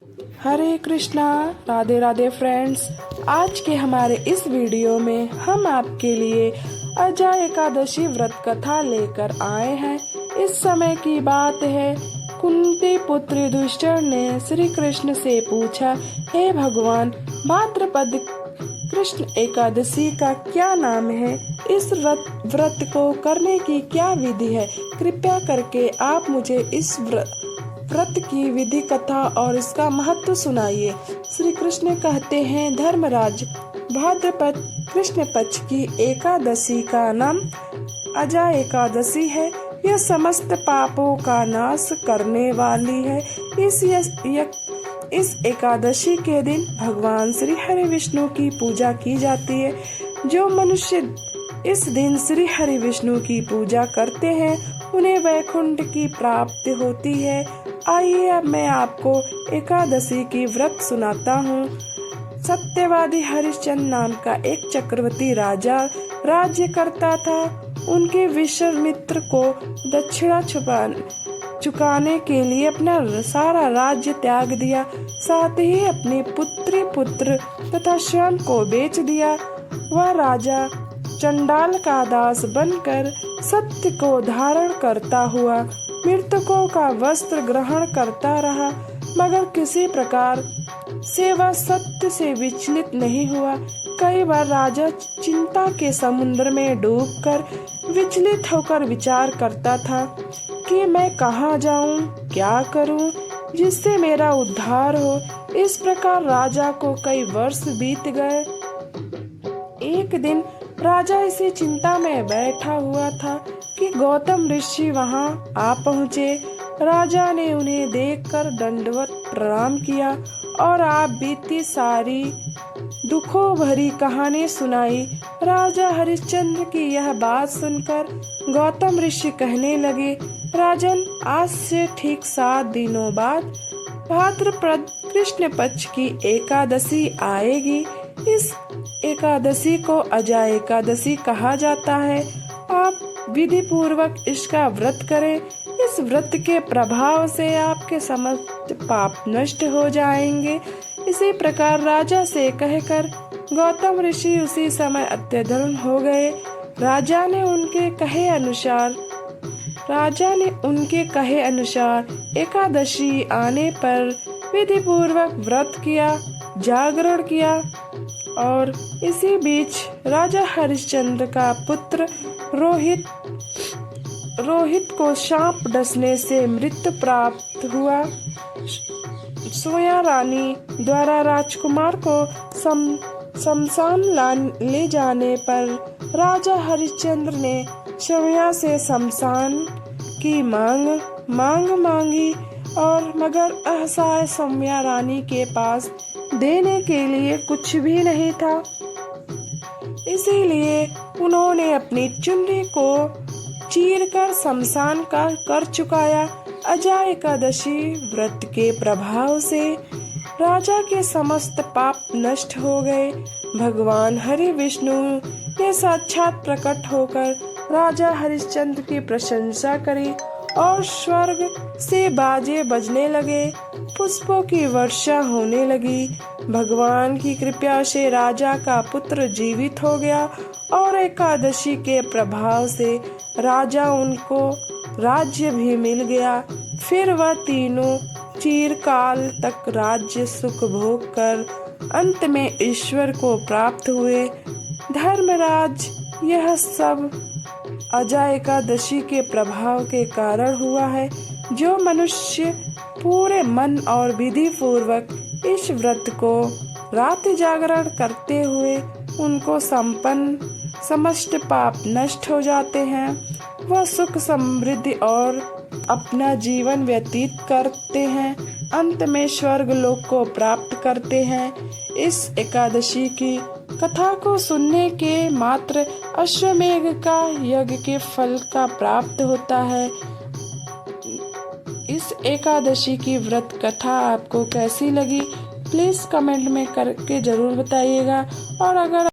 हरे Krishna, Radhe Radhe friends. आज के हमारे इस वीडियो में हम आपके लिए अजा एकादशी व्रत कथा लेकर आए हैं। इस समय की बात है, कुंती पुत्र युधिष्ठिर ने श्री कृष्ण से पूछा, हे भगवान, भाद्रपद कृष्ण एकादशी का क्या नाम है? इस व्रत को करने की क्या विधि है? कृपया करके आप मुझे इस व्रत की विधि कथा और इसका महत्व सुनाइए। श्री कृष्ण कहते हैं, धर्मराज, भाद्रपद कृष्ण पक्ष की एकादशी का नाम अजा एकादशी है। यह समस्त पापों का नाश करने वाली है। इस एकादशी के दिन भगवान श्री हरि विष्णु की पूजा की जाती है। जो मनुष्य इस दिन श्री हरि विष्णु की पूजा करते हैं, उन्हें वैकुंठ की प्राप्ति होती है। आइए अब मैं आपको एकादशी की व्रत सुनाता हूँ। सत्यवादी हरिश्चंद्र नाम का एक चक्रवर्ती राजा राज्य करता था। उनके विश्वामित्र को दक्षिणा चुकाने के लिए अपना सारा राज्य त्याग दिया, साथ ही अपने पुत्र तथा स्वयं को बेच दिया। वह राजा चंडाल का दास बनकर सत्य को धारण करता हुआ मृतकों का वस्त्र ग्रहण करता रहा, मगर किसी प्रकार से वह सत्य से विचलित नहीं हुआ। कई बार राजा चिंता के समुद्र में डूबकर विचलित होकर विचार करता था कि मैं कहाँ जाऊं, क्या करूं, जिससे मेरा उद्धार हो। इस प्रकार राजा को कई वर्ष बीत गए। एक दिन राजा इसी चिंता में बैठा हुआ था कि गौतम ऋषि वहां आ पहुँचे। राजा ने उन्हें देखकर दंडवत प्रणाम किया और आप बीती सारी दुखों भरी कहानी सुनाई। राजा हरिश्चंद्र की यह बात सुनकर गौतम ऋषि कहने लगे, राजन, आज से ठीक 7 दिनों बाद भाद्रपद कृष्ण पक्ष की एकादशी आएगी। इस एकादशी को अजा एकादशी कहा जाता है। आप विधि पूर्वक इसका व्रत करें। इस व्रत के प्रभाव से आपके समस्त पाप नष्ट हो जाएंगे। इसी प्रकार राजा से कहकर गौतम ऋषि उसी समय अत्यधर्म हो गए। राजा ने उनके कहे अनुसार एकादशी आने पर विधि पूर्वक व्रत किया, जागरण किया। और इसी बीच राजा हरिश्चंद्र का पुत्र रोहित को सांप डसने से मृत्यु प्राप्त हुआ। सोया रानी द्वारा राजकुमार को शमशान ले जाने पर राजा हरिश्चंद्र ने सोया से शमशान की मांग मांगी, और मगर असहाय सोया रानी के पास देने के लिए कुछ भी नहीं था। इसीलिए उन्होंने अपनी चुनरी को चीरकर शमशान का कर चुकाया। अजा एकादशी व्रत के प्रभाव से राजा के समस्त पाप नष्ट हो गए। भगवान हरि विष्णु ने साक्षात प्रकट होकर राजा हरिश्चंद्र की प्रशंसा करी और स्वर्ग से बाजे बजने लगे, पुष्पों की वर्षा होने लगी। भगवान की कृपा से राजा का पुत्र जीवित हो गया और एकादशी के प्रभाव से राजा उनको राज्य भी मिल गया। फिर वह तीनों चिरकाल तक राज्य सुख भोग कर अंत में ईश्वर को प्राप्त हुए। धर्मराज, यह सब अजा एकादशी के प्रभाव के कारण हुआ है। जो मनुष्य पूरे मन और विधि पूर्वक इस व्रत को रात जागरण करते हुए उनको समस्त पाप नष्ट हो जाते हैं, वह सुख समृद्धि और अपना जीवन व्यतीत करते हैं, अंत में स्वर्ग लोक को प्राप्त करते हैं। इस एकादशी की कथा को सुनने के मात्र अश्वमेघ का यज्ञ के फल का प्राप्त होता है। इस एकादशी की व्रत कथा आपको कैसी लगी, प्लीज कमेंट में करके जरूर बताइएगा। और अगर